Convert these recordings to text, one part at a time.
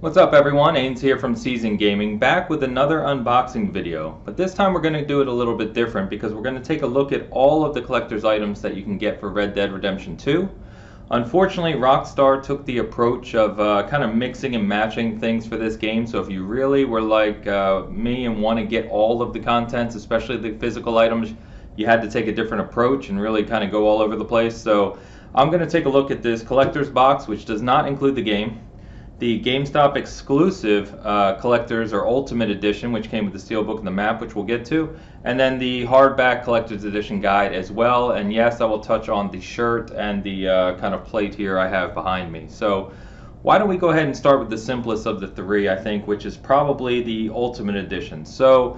What's up everyone, Ains here from Season Gaming, back with another unboxing video. But this time we're going to do it a little bit different because we're going to take a look at all of the collector's items that you can get for Red Dead Redemption 2. Unfortunately, Rockstar took the approach of kind of mixing and matching things for this game, so if you really were like me and want to get all of the contents, especially the physical items, you had to take a different approach and really kind of go all over the place. So I'm going to take a look at this collector's box, which does not include the game. The GameStop exclusive Collector's or Ultimate Edition, which came with the Steelbook and the map, which we'll get to, and then the hardback Collector's Edition guide as well. And yes, I will touch on the shirt and the kind of plate here I have behind me. So why don't we go ahead and start with the simplest of the three, I think, which is probably the Ultimate Edition. So,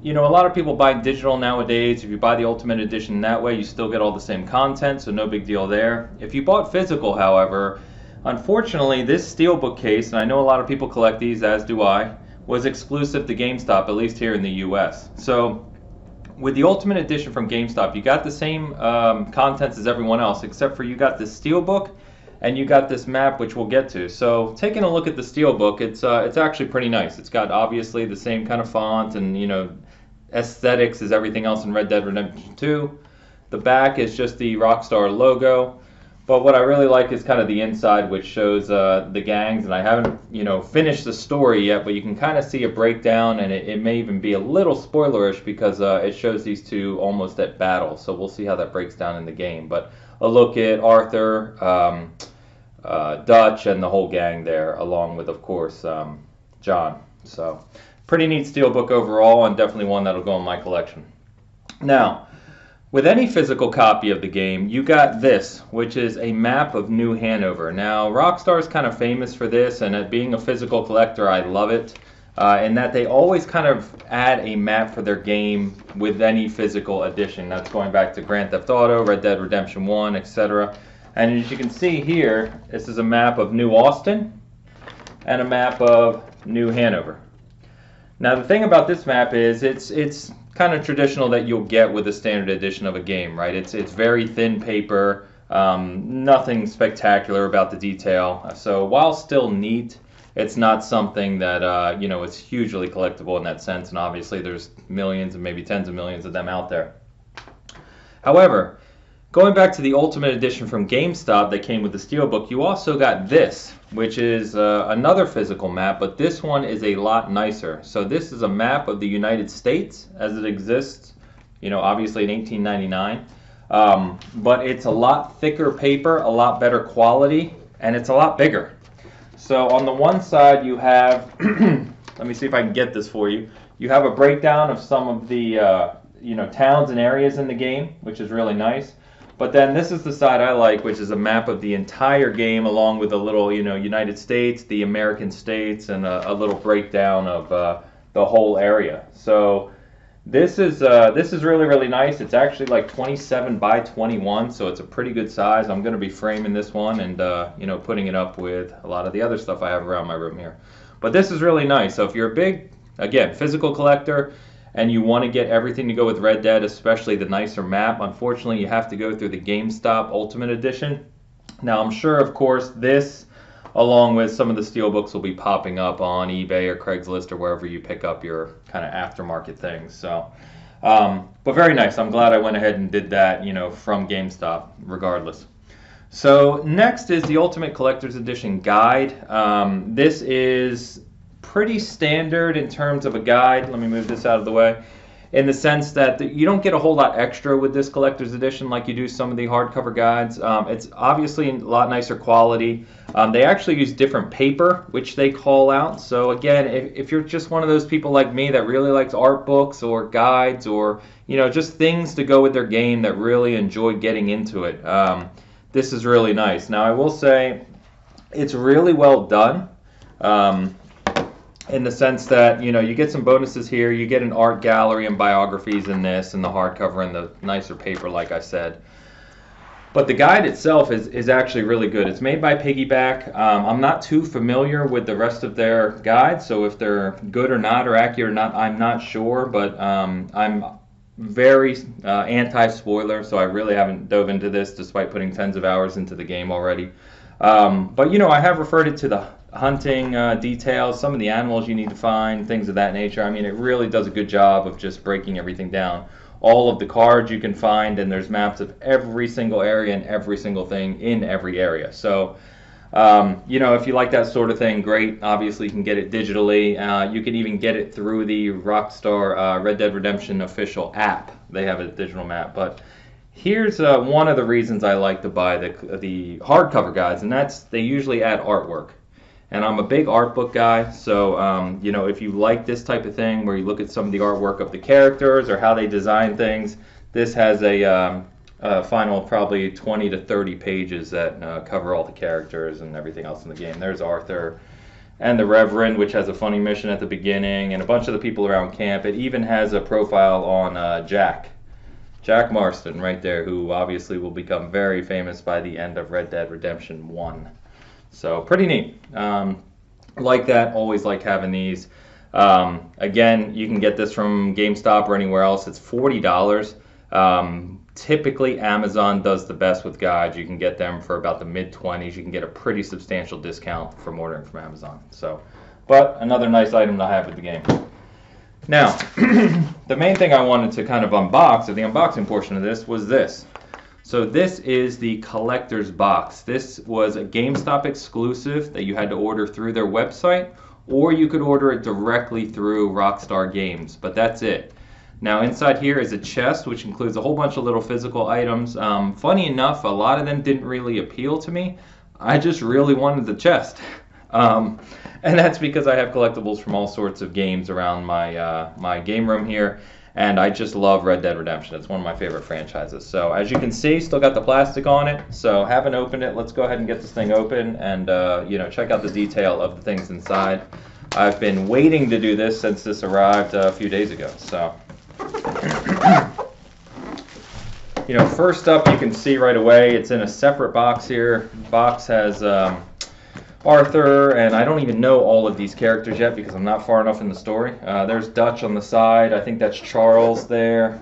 you know, a lot of people buy digital nowadays. If you buy the Ultimate Edition that way, you still get all the same content, so no big deal there. If you bought physical, however, unfortunately, this Steelbook case, and I know a lot of people collect these, as do I, was exclusive to GameStop, at least here in the US. So with the Ultimate Edition from GameStop, you got the same contents as everyone else, except for you got this Steelbook and you got this map, which we'll get to. So taking a look at the Steelbook, it's actually pretty nice. It's got obviously the same kind of font and, you know, aesthetics as everything else in Red Dead Redemption 2. The back is just the Rockstar logo. But what I really like is kind of the inside, which shows the gangs, and I haven't, you know, finished the story yet, but you can kind of see a breakdown, and it may even be a little spoilerish because it shows these two almost at battle, so we'll see how that breaks down in the game. But a look at Arthur, Dutch, and the whole gang there, along with, of course, John. So pretty neat Steelbook overall, and definitely one that'll go in my collection. Now, with any physical copy of the game, you got this, which is a map of New Hanover. Now, Rockstar is kind of famous for this, and being a physical collector, I love it, in that they always kind of add a map for their game with any physical edition. That's going back to Grand Theft Auto, Red Dead Redemption 1, etc. And as you can see here, this is a map of New Austin and a map of New Hanover. Now, the thing about this map is it's kind of traditional that you'll get with a standard edition of a game, right? It's very thin paper, nothing spectacular about the detail. So while still neat, it's not something that you know, it's hugely collectible in that sense. And obviously, there's millions and maybe tens of millions of them out there. However, going back to the Ultimate Edition from GameStop that came with the Steelbook, you also got this, which is another physical map, but this one is a lot nicer. So this is a map of the United States as it exists, you know, obviously in 1899. But it's a lot thicker paper, a lot better quality, and it's a lot bigger. So on the one side you have, let me see if I can get this for you. You have a breakdown of some of the you know, towns and areas in the game, which is really nice. But then this is the side I like, which is a map of the entire game, along with a little, you know, United States, the American states, and a little breakdown of the whole area. So this is really, really nice. It's actually like 27 by 21, so it's a pretty good size. I'm going to be framing this one and you know, putting it up with a lot of the other stuff I have around my room here. But this is really nice. So if you're a big, again, physical collector, and you want to get everything to go with Red Dead, especially the nicer map, unfortunately you have to go through the GameStop Ultimate Edition. Now I'm sure, of course, this, along with some of the Steelbooks, will be popping up on eBay or Craigslist or wherever you pick up your kind of aftermarket things. So, but very nice. I'm glad I went ahead and did that, you know, from GameStop, regardless. So next is the Ultimate Collector's Edition guide. This is pretty standard in terms of a guide. Let me move this out of the way. In the sense that you don't get a whole lot extra with this collector's edition like you do some of the hardcover guides. It's obviously a lot nicer quality. They actually use different paper, which they call out. So again, if you're just one of those people like me that really likes art books or guides or, you know, just things to go with their game that really enjoy getting into it, this is really nice. Now I will say it's really well done. In the sense that, you know, you get some bonuses here. You get an art gallery and biographies in this, and the hardcover and the nicer paper, like I said. But the guide itself is actually really good. It's made by Piggyback. I'm not too familiar with the rest of their guides, so if they're good or not, or accurate or not, I'm not sure. But I'm very anti-spoiler, so I really haven't dove into this despite putting tens of hours into the game already. But you know, I have referred it to the hunting details, some of the animals you need to find, things of that nature. I mean, it really does a good job of just breaking everything down. All of the cards you can find, and there's maps of every single area and every single thing in every area. So, you know, if you like that sort of thing, great. Obviously, you can get it digitally. You can even get it through the Rockstar Red Dead Redemption official app. They have a digital map. But here's one of the reasons I like to buy the hardcover guides, and that's they usually add artwork. And I'm a big art book guy, so you know, if you like this type of thing where you look at some of the artwork of the characters or how they design things, this has a final probably 20 to 30 pages that cover all the characters and everything else in the game. There's Arthur and the Reverend, which has a funny mission at the beginning, and a bunch of the people around camp. It even has a profile on Jack Marston right there, who obviously will become very famous by the end of Red Dead Redemption 1. So pretty neat. Like that, always like having these. Again, you can get this from GameStop or anywhere else. It's $40. Typically, Amazon does the best with guides. You can get them for about the mid-20s. You can get a pretty substantial discount from ordering from Amazon. So, but another nice item to have with the game. Now, the main thing I wanted to kind of unbox, or the unboxing portion of this, was this. So this is the collector's box. This was a GameStop exclusive that you had to order through their website, or you could order it directly through Rockstar Games, but that's it. Now inside here is a chest, which includes a whole bunch of little physical items. Funny enough, a lot of them didn't really appeal to me. I just really wanted the chest. And that's because I have collectibles from all sorts of games around my game room here. And I just love Red Dead Redemption. It's one of my favorite franchises. So as you can see, still got the plastic on it. So haven't opened it. Let's go ahead and get this thing open and you know, check out the detail of the things inside. I've been waiting to do this since this arrived a few days ago. So, you know, first up, you can see right away it's in a separate box here. The box has Arthur, and I don't even know all of these characters yet because I'm not far enough in the story. There's Dutch on the side. I think that's Charles there,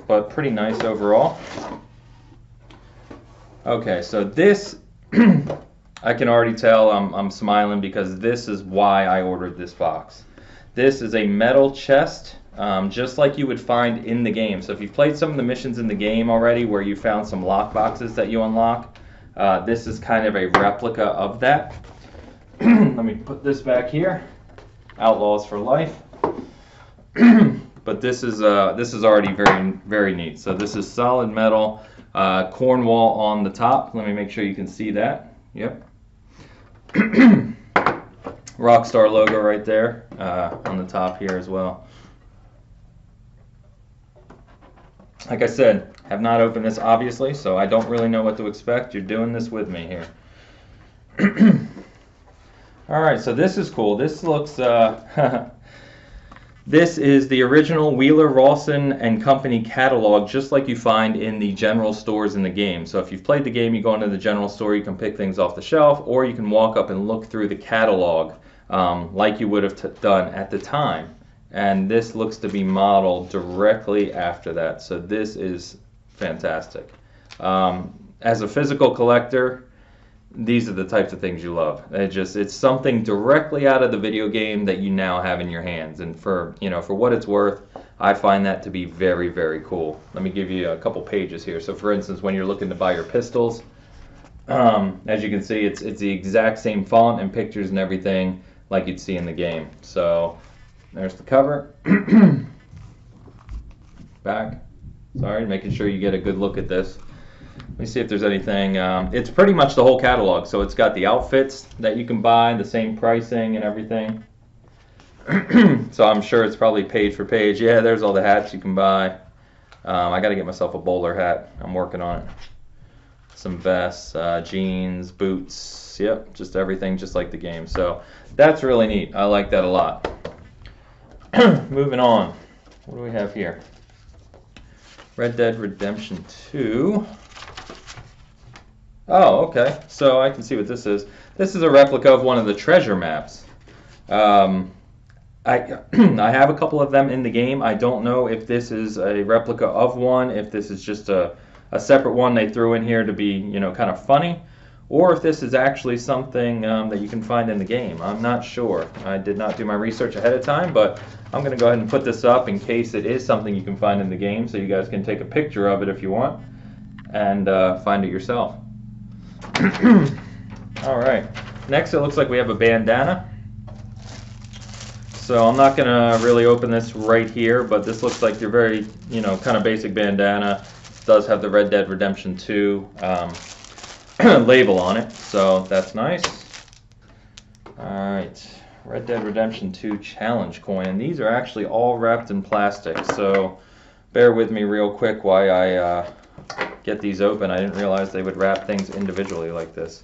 but pretty nice overall. Okay, so this, I can already tell I'm smiling because this is why I ordered this box. This is a metal chest, just like you would find in the game. So if you've played some of the missions in the game already where you found some lock boxes that you unlock, this is kind of a replica of that. Let me put this back here. Outlaws for life. But this is already very, very neat. So this is solid metal, Cornwall on the top. Let me make sure you can see that. Yep. Rockstar logo right there on the top here as well. Like I said, have not opened this obviously, so I don't really know what to expect. You're doing this with me here. Alright, so this is cool. This looks, this is the original Wheeler, Rawson and Company catalog, just like you find in the general stores in the game. So if you've played the game, you go into the general store, you can pick things off the shelf, or you can walk up and look through the catalog like you would have done at the time. And this looks to be modeled directly after that. So this is fantastic. As a physical collector, these are the types of things you love. It's something directly out of the video game that you now have in your hands. And for what it's worth, I find that to be very, very cool. Let me give you a couple pages here. So for instance, when you're looking to buy your pistols, as you can see, it's the exact same font and pictures and everything like you'd see in the game. So there's the cover. Back. Sorry, making sure you get a good look at this. Let me see if there's anything. It's pretty much the whole catalog. So it's got the outfits that you can buy, the same pricing and everything. So I'm sure it's probably page for page. Yeah, there's all the hats you can buy. I got to get myself a bowler hat. I'm working on it. Some vests, jeans, boots. Yep, just everything just like the game. So that's really neat. I like that a lot. Moving on. What do we have here? Red Dead Redemption 2. Oh, okay. So I can see what this is. This is a replica of one of the treasure maps. I have a couple of them in the game. I don't know if this is a replica of one, if this is just a separate one they threw in here to be, kind of funny, or if this is actually something that you can find in the game. I'm not sure. I did not do my research ahead of time, but I'm going to go ahead and put this up in case it is something you can find in the game, so you guys can take a picture of it if you want and find it yourself. All right. Next, it looks like we have a bandana. So I'm not going to really open this right here, but this looks like your very, kind of basic bandana. It does have the Red Dead Redemption 2 label on it, so that's nice. Alright, Red Dead Redemption 2 challenge coin, and these are actually all wrapped in plastic, so bear with me real quick while I get these open. I didn't realize they would wrap things individually like this.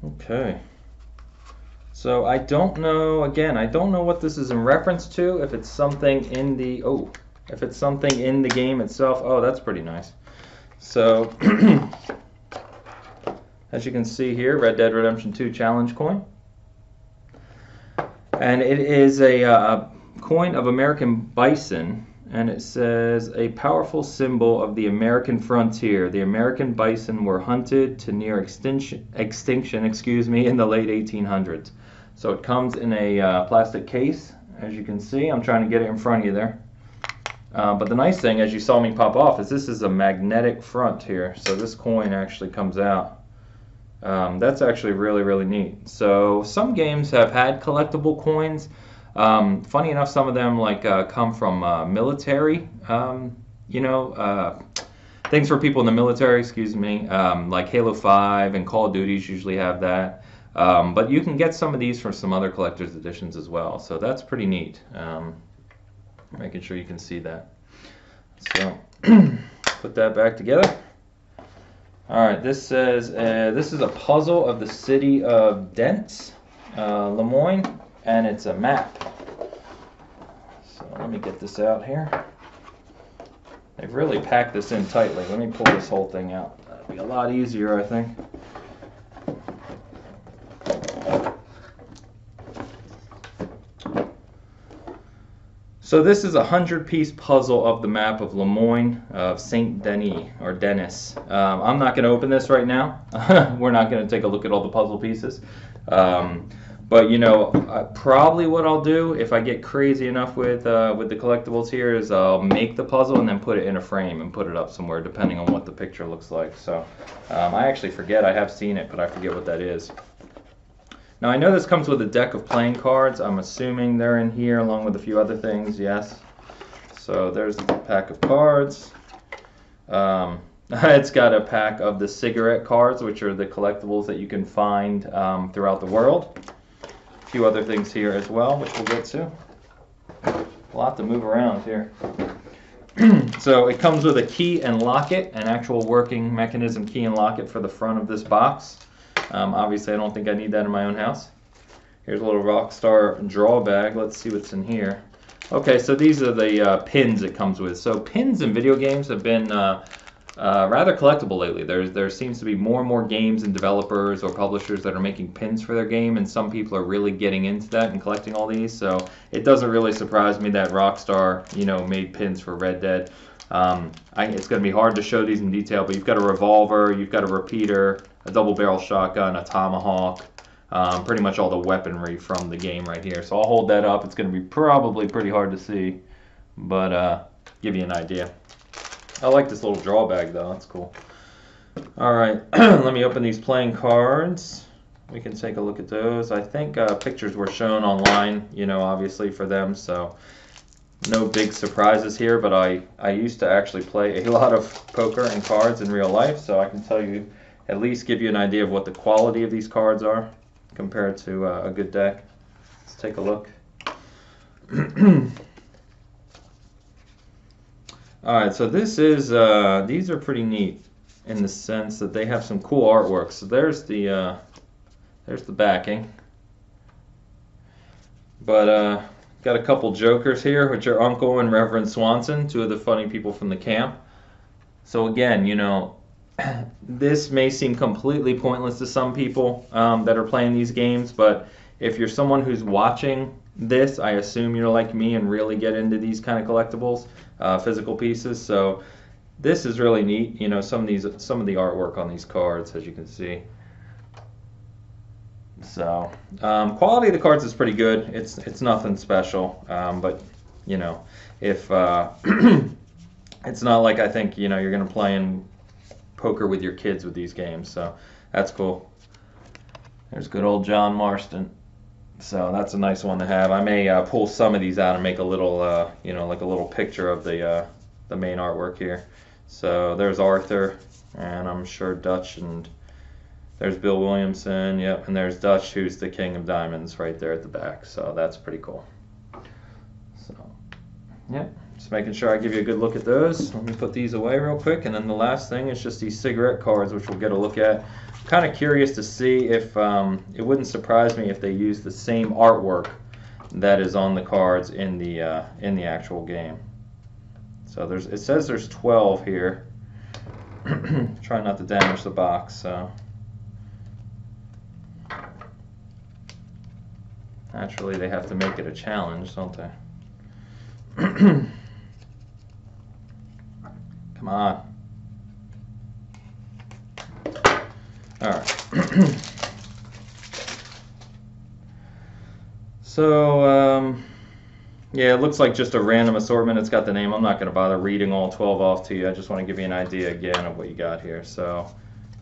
Okay. So I don't know, again, I don't know what this is in reference to, if it's something in the, if it's something in the game itself. Oh, that's pretty nice. So, as you can see here, Red Dead Redemption 2 challenge coin. And it is a coin of American Bison, and it says, a powerful symbol of the American frontier. The American bison were hunted to near extinction, in the late 1800s. So it comes in a plastic case, as you can see. I'm trying to get it in front of you there. But the nice thing, as you saw me pop off, is this is a magnetic front here. So this coin actually comes out. That's actually really, really neat. So some games have had collectible coins. Funny enough, some of them come from military, things for people in the military, like Halo 5 and Call of Duties usually have that. But you can get some of these from some other collector's editions as well, so that's pretty neat. Making sure you can see that. So, put that back together. Alright, this says, this is a puzzle of the city of Dents, Lemoyne, and it's a map. So let me get this out here. They've really packed this in tightly. Let me pull this whole thing out. That'll be a lot easier, I think. So this is a 100-piece puzzle of the map of Lemoyne, of Saint Denis, or Denis. I'm not going to open this right now. We're not going to take a look at all the puzzle pieces. But probably what I'll do if I get crazy enough with the collectibles here is I'll make the puzzle and then put it in a frame and put it up somewhere, depending on what the picture looks like. So I actually forget. I have seen it, but I forget what that is. Now I know this comes with a deck of playing cards. I'm assuming they're in here along with a few other things, yes. So there's the pack of cards. It's got a pack of the cigarette cards, which are the collectibles that you can find throughout the world. A few other things here as well, which we'll get to. A lot to move around here. So it comes with a key and locket, an actual working mechanism key and locket for the front of this box. Obviously, I don't think I need that in my own house. Here's a little Rockstar draw bag. Let's see what's in here. Okay, so these are the pins it comes with. So pins in video games have been rather collectible lately. There seems to be more and more games and developers or publishers that are making pins for their game, and some people are really getting into that and collecting all these. So it doesn't really surprise me that Rockstar, made pins for Red Dead. It's going to be hard to show these in detail, but you've got a revolver, you've got a repeater, a double-barrel shotgun, a tomahawk, pretty much all the weaponry from the game right here. So I'll hold that up. It's going to be probably pretty hard to see, but give you an idea. I like this little draw bag though. That's cool. All right, let me open these playing cards. We can take a look at those. I think pictures were shown online, obviously for them, so no big surprises here, but I used to actually play a lot of poker and cards in real life, so I can tell you, at least give you an idea of what the quality of these cards are compared to a good deck. Let's take a look. Alright, so this is, these are pretty neat in the sense that they have some cool artwork. So there's the backing. But got a couple jokers here, which are Uncle and Reverend Swanson, two of the funny people from the camp. So again, this may seem completely pointless to some people that are playing these games, but if you're someone who's watching this, I assume you're like me and really get into these kind of collectibles, physical pieces. So this is really neat. You know, some of the artwork on these cards, as you can see. So quality of the cards is pretty good. It's nothing special, but you know, if it's not like, I think, you know, you're gonna play in poker with your kids with these games. So that's cool. There's good old John Marston. So that's a nice one to have. I may pull some of these out and make a little, you know, like a little picture of the main artwork here. So there's Arthur, and I'm sure Dutch, and there's Bill Williamson, yep, and there's Dutch, who's the king of diamonds right there at the back. So that's pretty cool. So, yep, just making sure I give you a good look at those. Let me put these away real quick, and then the last thing is just these cigarette cards, which we'll get a look at. Kind of curious to see if it wouldn't surprise me if they use the same artwork that is on the cards in the actual game. So it says there's 12 here. Try not to damage the box. So naturally they have to make it a challenge, don't they? Come on. All right. So, yeah, it looks like just a random assortment. It's got the name. I'm not going to bother reading all 12 off to you. I just want to give you an idea again of what you got here. So,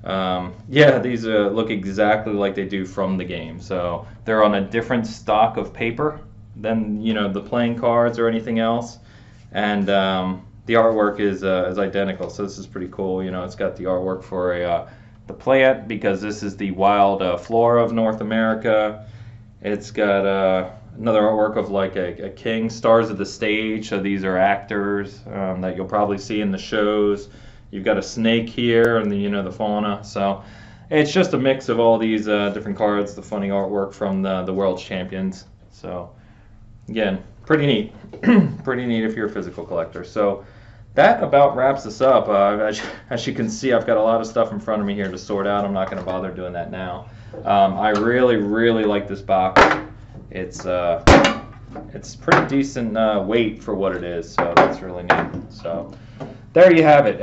yeah, these look exactly like they do from the game. So they're on a different stock of paper than, you know, the playing cards or anything else. And the artwork is identical. So this is pretty cool. You know, it's got the artwork for the plant, because this is the wild flora of North America. It's got another artwork of like a king, stars of the stage. So these are actors that you'll probably see in the shows. You've got a snake here, and the fauna. So it's just a mix of all these different cards. The funny artwork from the world champions. So again, pretty neat. Pretty neat if you're a physical collector. So that about wraps us up. As you can see, I've got a lot of stuff in front of me here to sort out. I'm not going to bother doing that now. I really, really like this box. It's pretty decent weight for what it is, so that's really neat. So there you have it.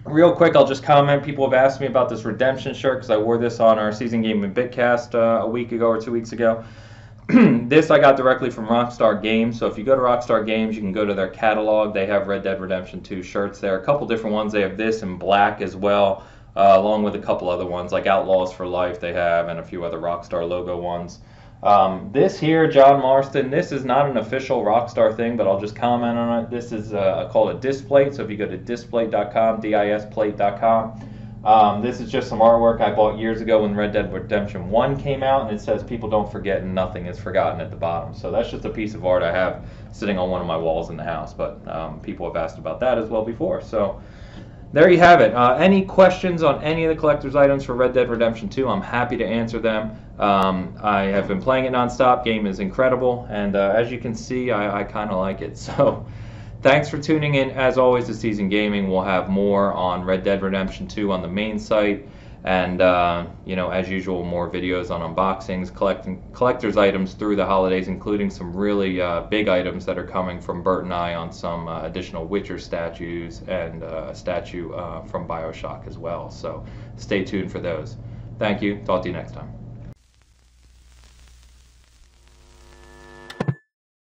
Real quick, I'll just comment. People have asked me about this redemption shirt because I wore this on our season game in Bitcast a week ago or 2 weeks ago. This I got directly from Rockstar Games. So if you go to Rockstar Games, you can go to their catalog. They have Red Dead Redemption 2 shirts there. A couple different ones. They have this in black as well, along with a couple other ones like Outlaws for Life they have, and a few other Rockstar logo ones. This here, John Marston, this is not an official Rockstar thing, but I'll just comment on it. This is called a displate. So if you go to displate.com, displate.com, this is just some artwork I bought years ago when Red Dead Redemption 1 came out, and it says people don't forget and nothing is forgotten at the bottom. So that's just a piece of art I have sitting on one of my walls in the house, but people have asked about that as well before. So there you have it. Any questions on any of the collector's items for Red Dead Redemption 2, I'm happy to answer them. I have been playing it nonstop. Game is incredible, and as you can see, I kind of like it. So thanks for tuning in. As always, to Season Gaming. We'll have more on Red Dead Redemption 2 on the main site, and as usual, more videos on unboxings, collector's items through the holidays, including some really big items that are coming from Bert and I on some additional Witcher statues, and a statue from BioShock as well. So stay tuned for those. Thank you. Talk to you next time.